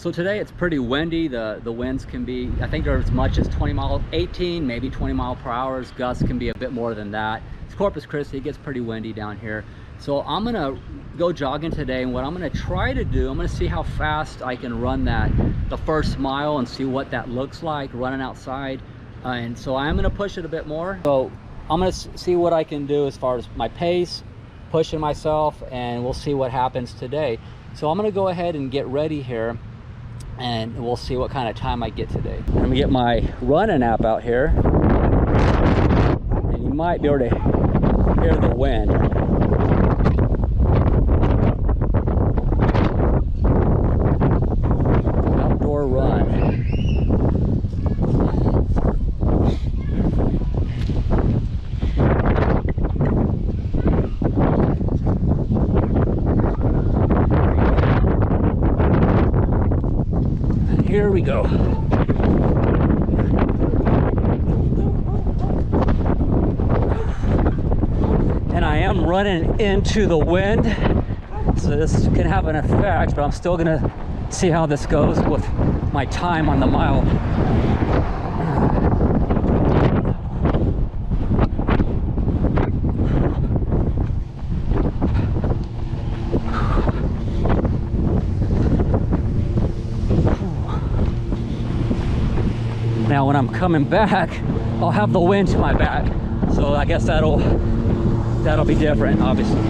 So today it's pretty windy. The winds can be, I think they're as much as 18, maybe 20 mile per hour. Gusts can be a bit more than that. It's Corpus Christi, it gets pretty windy down here. So I'm gonna go jogging today, and what I'm gonna try to do, I'm gonna see how fast I can run the first mile and see what that looks like running outside. And so I'm gonna push it a bit more. So I'm gonna see what I can do as far as my pace, pushing myself, and we'll see what happens today. So I'm gonna go ahead and get ready here, and we'll see what kind of time I get today. I'm gonna get my running app out here, and you might be able to hear the wind. Outdoor run. Here we go. And I am running into the wind, so this can have an effect, but I'm still gonna see how this goes with my time on the mile. Now when I'm coming back, I'll have the wind to my back, so I guess that'll be different, obviously.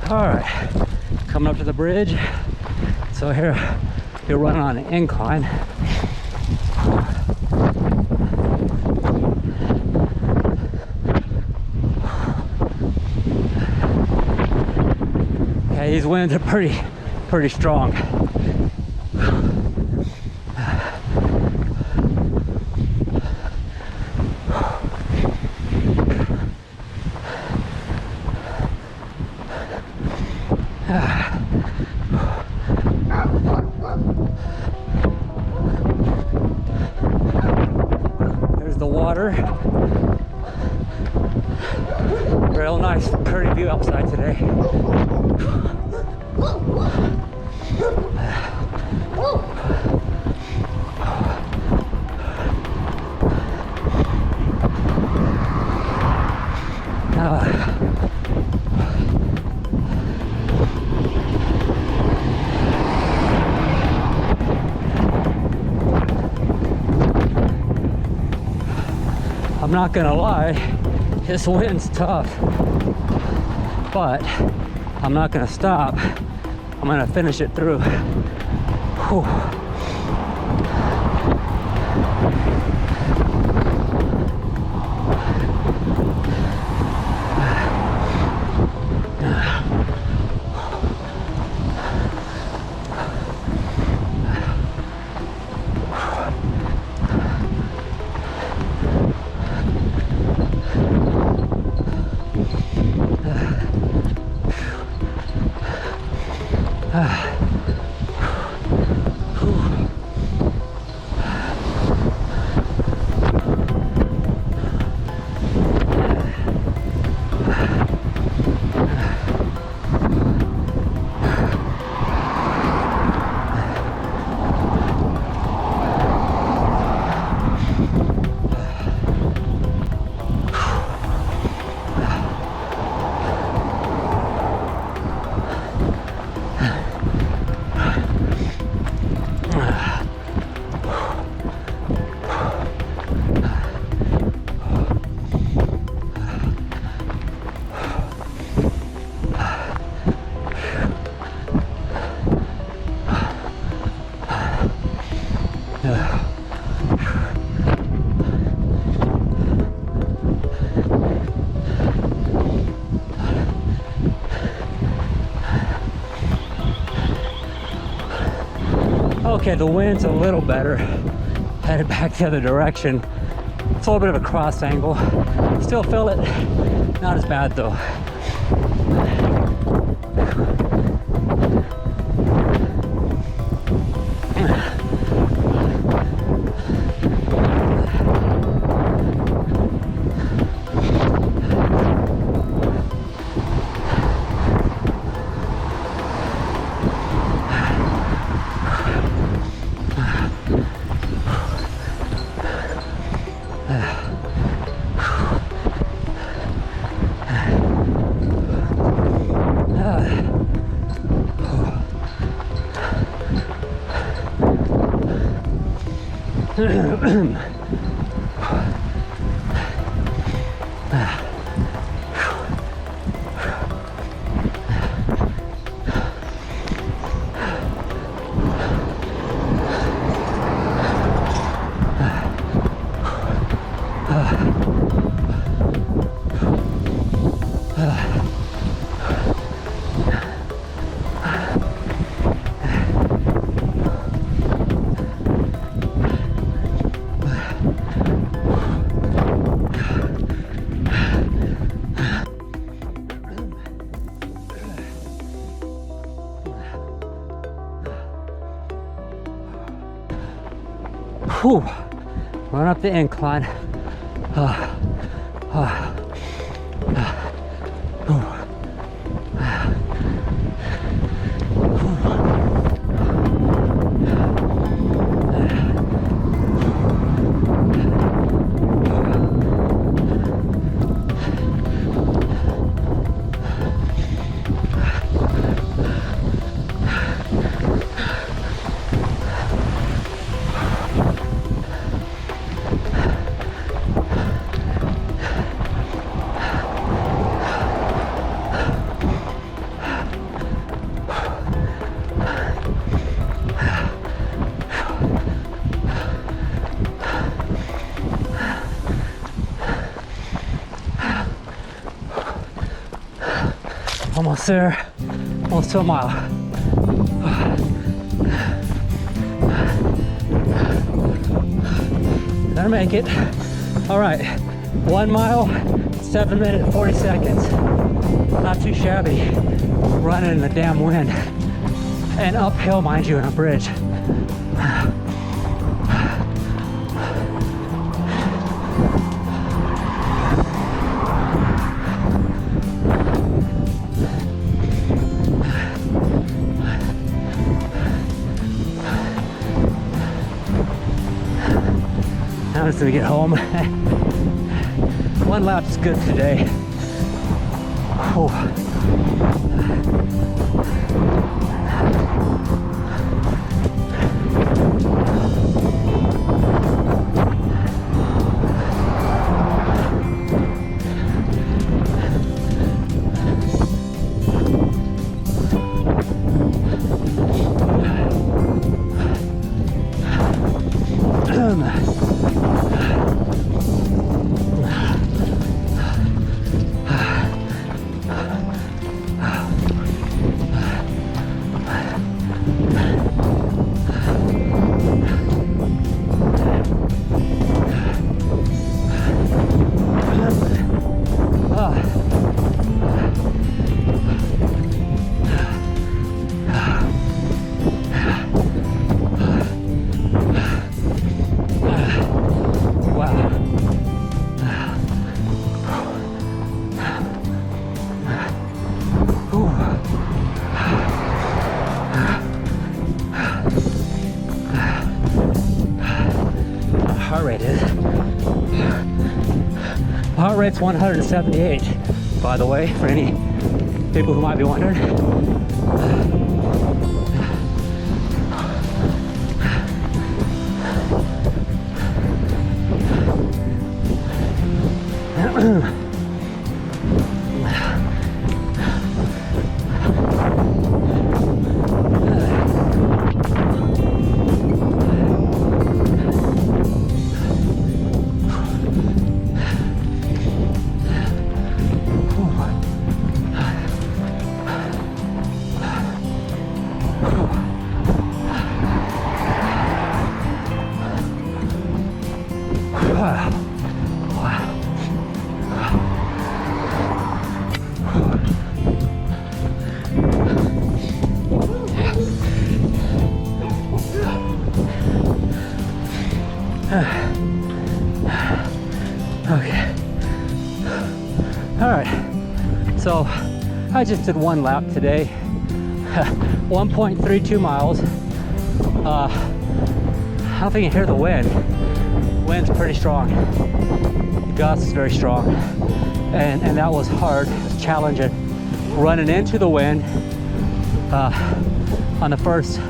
All right, coming up to the bridge. So here, you're running on an incline. Yeah, these winds are pretty strong. There's the water. Real nice, pretty view outside today. I'm not gonna lie, this wind's tough, but I'm not gonna stop. I'm gonna finish it through. Whew. Okay, the wind's a little better. Headed back the other direction. It's a little bit of a cross angle. Still feel it. Not as bad though. Whew. Run up the incline. Almost there, almost to a mile. Gonna make it. All right, 1 mile, 7 minutes, 40 seconds. Not too shabby. Running in the damn wind. And uphill, mind you, on a bridge. Now it's gonna get home. 1 lap is good today. Whew. Heart rate's 178, by the way, for any people who might be wondering. Okay. All right. So I just did one lap today. 1.32 miles. I don't think you can hear the wind. Wind's pretty strong. The gust is very strong. And that was hard, challenging. Running into the wind on the first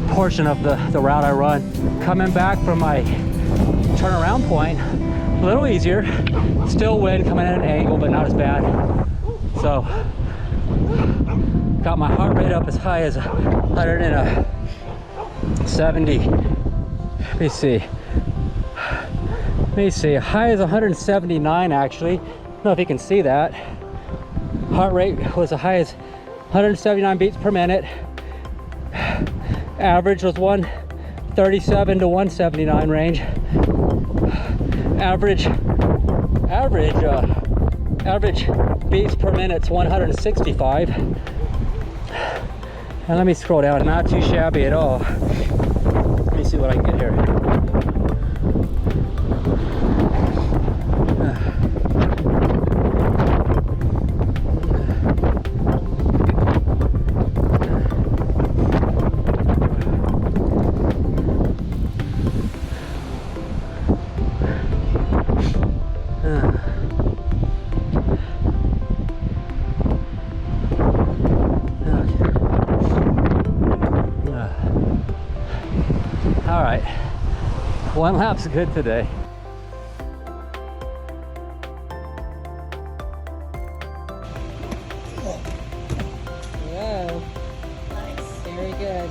portion of the route I run. Coming back from my turnaround point, a little easier. Still wind coming at an angle, but not as bad. So, got my heart rate up as high as 170. Let me see, high as 179 actually. I don't know if you can see that. Heart rate was as high as 179 beats per minute. Average was 137 to 179 range. Average beats per minute's 165. And let me scroll down, not too shabby at all. Let me see what I can get here. All right, one lap's good today. Whoa. Nice. Very good.